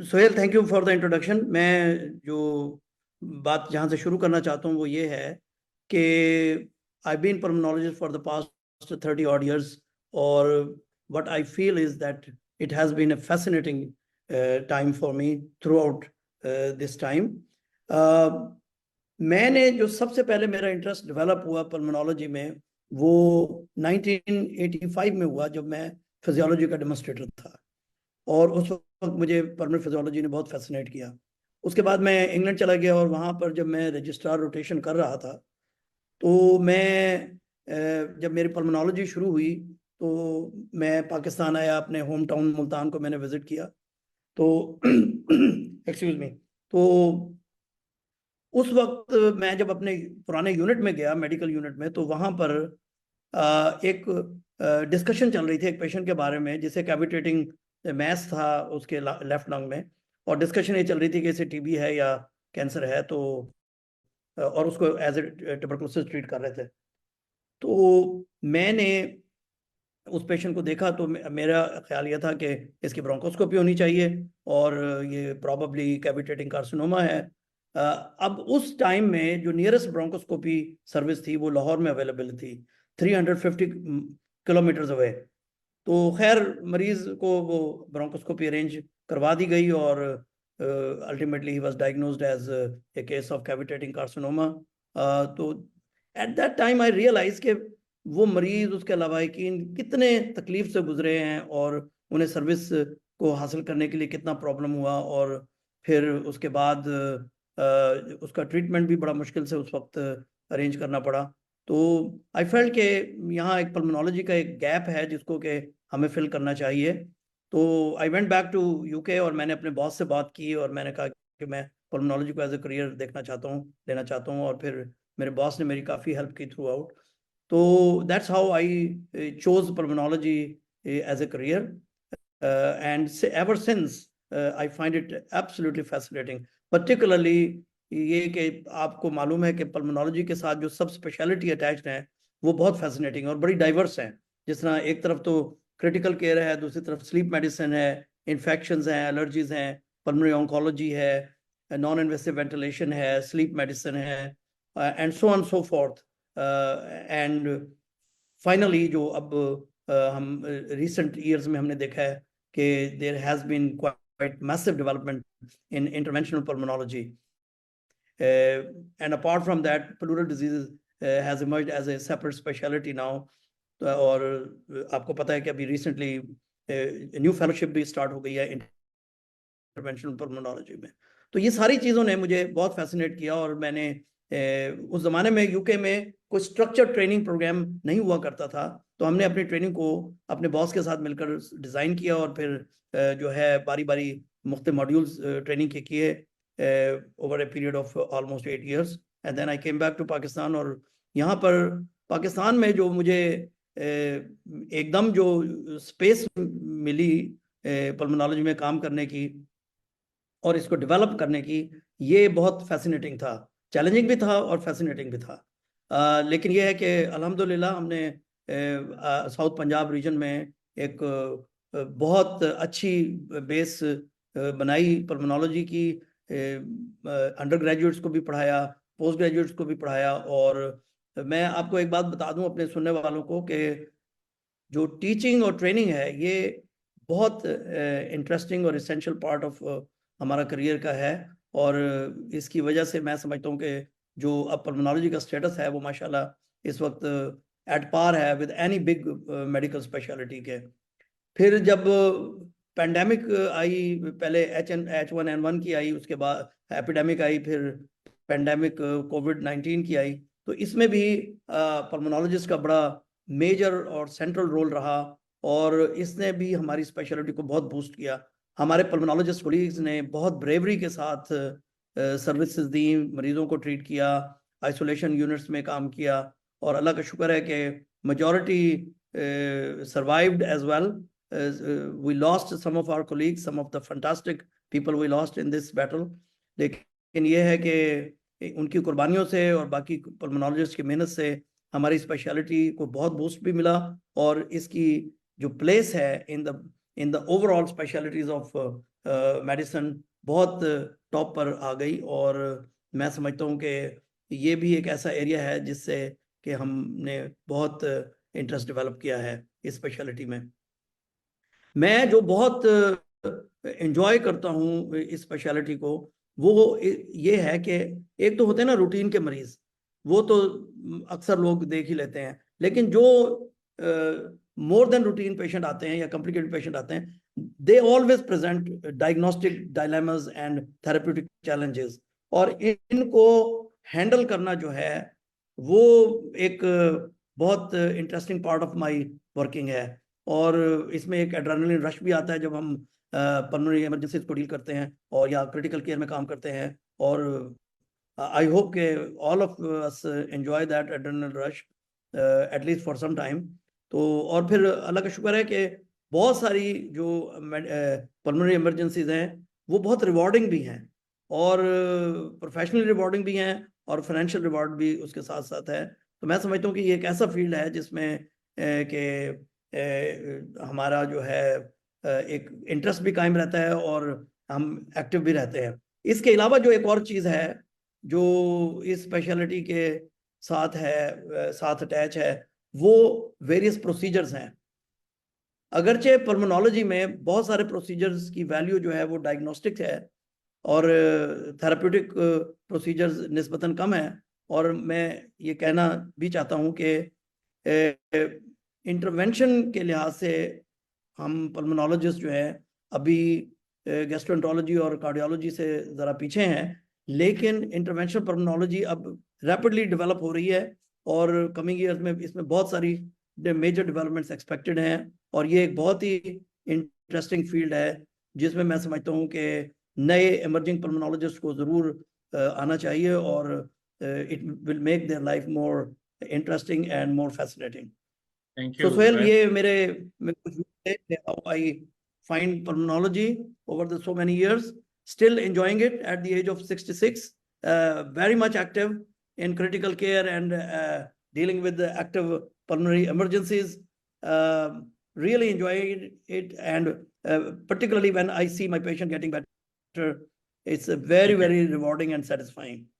Sohail, thank you for the introduction. मैं जो बात जहाँ से शुरू करना चाहता हूँ वो ये है कि I been pulmonologist for the past 30 odd years, और what I feel is that it has been a fascinating time for me throughout this time. मैंने जो सबसे पहले मेरा इंटरेस्ट डेवलप हुआ पल्मोनोलॉजी में वो 1985 में हुआ, जब मैं फिजियोलॉजी का डेमोन्स्ट्रेटर था। और उस वक्त मुझे पल्मोनरी फिजियोलॉजी ने बहुत फैसिनेट किया। उसके बाद मैं इंग्लैंड चला गया, और वहाँ पर जब मैं रजिस्ट्रार रोटेशन कर रहा था तो जब मेरी पल्मोनोलॉजी शुरू हुई तो मैं पाकिस्तान आया, अपने होम टाउन मुल्तान को मैंने विजिट किया। तो एक्सक्यूज मी। तो उस वक्त मैं जब अपने पुराने यूनिट में गया, मेडिकल यूनिट में, तो वहाँ पर एक डिस्कशन चल रही थी एक पेशेंट के बारे में जिसे कैविटेटिंग मैस था उसके लेफ्ट लंग में। और डिस्कशन ये चल रही थी कि इसे टीबी है या कैंसर है, तो और उसको एज ए ट्यूबरकुलोसिस ट्रीट कर रहे थे। तो मैंने उस पेशेंट को देखा तो मेरा ख्याल यह था कि इसकी ब्रोंकोस्कोपी होनी चाहिए और ये प्रॉबली कैविटेटिंग कार्सिनोमा है। अब उस टाइम में जो नियरेस्ट ब्रोंकोस्कोपी सर्विस थी वो लाहौर में अवेलेबल थी, 350 किलोमीटर्स अवे। तो खैर मरीज को वो ब्रोंकोस्कोपी अरेंज करवा दी गई, और ultimately he was diagnosed as a case of cavitating carcinoma. तो at that time I realize कि वो मरीज, उसके लवाहिकीन कितने तकलीफ से गुजरे हैं, और उन्हें सर्विस को हासिल करने के लिए कितना प्रॉब्लम हुआ। और फिर उसके बाद उसका ट्रीटमेंट भी बड़ा मुश्किल से उस वक्त अरेंज करना पड़ा। तो आई फेल्ट कि यहाँ एक पल्मोनोलॉजी का एक गैप है जिसको कि हमें फिल करना चाहिए। तो I went back to UK, और मैंने अपने बॉस से बात की और मैंने कहा कि मैं पल्मोनोलॉजी को एज ए करियर देखना चाहता हूँ, लेना चाहता हूँ। और फिर मेरे बॉस ने मेरी काफ़ी हेल्प की थ्रू आउट। तो that's how I chose pulmonology as a career, and ever since I find it absolutely fascinating. Particularly ये कि आपको मालूम है कि पल्मोनोलॉजी के साथ जो सब स्पेशलिटी अटैच्ड हैं वो बहुत फैसिनेटिंग और बड़ी डाइवर्स हैं। जिस तरह एक तरफ तो क्रिटिकल केयर है, दूसरी तरफ स्लीप मेडिसिन है, इन्फेक्शंस हैं, एलर्जीज हैं, पल्मोनरी ऑन्कोलॉजी है, नॉन इन्वेसिव वेंटिलेशन है, स्लीप मेडिसिन है, and so on so fourth. And finally जो अब हम रिसेंट ईयर्स में हमने देखा है कि there has been quite massive development in interventional pulmonology, and apart from that pleural diseases has emerged as a separate specialty now. और आपको पता है कि अभी रिसेंटली न्यू फेलोशिप भी स्टार्ट हो गई है इंटरवेंशनल पल्मोनोलॉजी में। तो ये सारी चीज़ों ने मुझे बहुत फैसिनेट किया, और मैंने उस ज़माने में यूके में कोई स्ट्रक्चर ट्रेनिंग प्रोग्राम नहीं हुआ करता था, तो हमने अपनी ट्रेनिंग को अपने बॉस के साथ मिलकर डिज़ाइन किया, और फिर जो है बारी बारी मुख्तलिफ मॉड्यूल्स ट्रेनिंग के किए over a period of almost 8 years। And then I came back to Pakistan. और यहाँ पर पाकिस्तान में जो मुझे एकदम जो स्पेस मिली पल्मोनोलॉजी में काम करने की और इसको डेवलप करने की, ये बहुत फैसिनेटिंग था। चैलेंजिंग भी था और फैसिनेटिंग भी था। लेकिन ये है कि अल्हम्दुलिल्लाह हमने साउथ पंजाब रीजन में एक बहुत अच्छी बेस बनाई पल्मोनोलॉजी की। अंडर ग्रेजुएट्स को भी पढ़ाया, पोस्ट ग्रेजुएट्स को भी पढ़ाया। और मैं आपको एक बात बता दूं अपने सुनने वालों को कि जो टीचिंग और ट्रेनिंग है ये बहुत इंटरेस्टिंग और इसेंशियल पार्ट ऑफ हमारा करियर का है। और इसकी वजह से मैं समझता हूँ कि जो अब पल्मोनोलॉजी का स्टेटस है वो माशाल्लाह इस वक्त एट पार है with any big medical speciality के। फिर जब पैंडेमिक आई, पहले H1N1 की आई, उसके बाद एपिडेमिक आई, फिर पैंडेमिक कोविड-19 की आई, तो इसमें भी पल्मोनोलॉजिस्ट का बड़ा मेजर और सेंट्रल रोल रहा, और इसने भी हमारी स्पेशलिटी को बहुत बूस्ट किया। हमारे पल्मोनोलॉजिस्ट कोलीग्स ने बहुत ब्रेवरी के साथ सर्विसेज दी, मरीजों को ट्रीट किया, आइसोलेशन यूनिट्स में काम किया, और अल्लाह का शुक्र है कि majority survived as well. We lost some of our colleagues, some of the fantastic people we lost in this battle. लेकिन ये है कि उनकी कुर्बानियों से और बाकी पल्मोनोलॉजिस्ट की मेहनत से हमारी स्पेशलिटी को बहुत बूस्ट भी मिला, और इसकी जो प्लेस है in the overall specialities of medicine बहुत टॉप पर आ गई। और मैं समझता हूँ कि ये भी एक ऐसा एरिया है जिससे कि हमने बहुत इंटरेस्ट डेवलप किया है इस स्पेशलिटी में। मैं जो बहुत एंजॉय करता हूँ इस स्पेशलिटी को, वो ये है कि एक तो होते हैं ना रूटीन के मरीज, वो तो अक्सर लोग देख ही लेते हैं, लेकिन जो मोर देन रूटीन पेशेंट आते हैं या कॉम्प्लिकेटेड पेशेंट आते हैं, they always present diagnostic dilemmas and therapeutic challenges. और इनको हैंडल करना जो है वो एक बहुत interesting part of my working है। और इसमें एक एड्रेनलिन रश भी आता है जब हम पल्मोनरी इमरजेंसीज को डील करते हैं और या क्रिटिकल केयर में काम करते हैं। और आई होप के all of us enjoy that adrenaline rush at least for some time. तो और फिर अल्लाह का शुक्र है कि बहुत सारी जो पल्मोनरी इमरजेंसीज हैं वो बहुत रिवॉर्डिंग भी हैं, और प्रोफेशनल रिवॉर्डिंग भी हैं, और फाइनेंशियल रिवॉर्ड भी उसके साथ साथ है। तो मैं समझता हूँ कि ये एक ऐसा फील्ड है जिसमें कि हमारा जो है एक इंटरेस्ट भी कायम रहता है और हम एक्टिव भी रहते हैं। इसके अलावा जो एक और चीज़ है जो इस स्पेशलिटी के साथ है, साथ अटैच है, वो वेरियस प्रोसीजर्स हैं। अगरचे पल्मोनोलॉजी में बहुत सारे प्रोसीजर्स की वैल्यू जो है वो डायग्नोस्टिक है और थेरेप्यूटिक प्रोसीजर्स निस्बतन कम है। और मैं ये कहना भी चाहता हूँ कि इंटरवेंशन के लिहाज से हम पल्मोनोलॉजिस्ट जो है अभी गैस्ट्रोएंटरोलॉजी और कार्डियोलॉजी से ज़रा पीछे हैं, लेकिन इंटरवेंशनल पल्मोनोलॉजी अब रैपिडली डेवलप हो रही है और कमिंग ईयर्स में इसमें बहुत सारी मेजर डेवलपमेंट्स एक्सपेक्टेड हैं। और ये एक बहुत ही इंटरेस्टिंग फील्ड है जिसमें मैं समझता हूँ कि नए इमर्जिंग पल्मोनोलॉजिस्ट को ज़रूर आना चाहिए, और it will make their life more interesting and more fascinating. Thank So you. Sohail, ये मेरे कुछ how I find pulmonology over the so many years, still enjoying it at the age of 66, very much active in critical care and dealing with the active pulmonary emergencies. Really enjoying it, and particularly when I see my patient getting better, it's very, very rewarding and satisfying.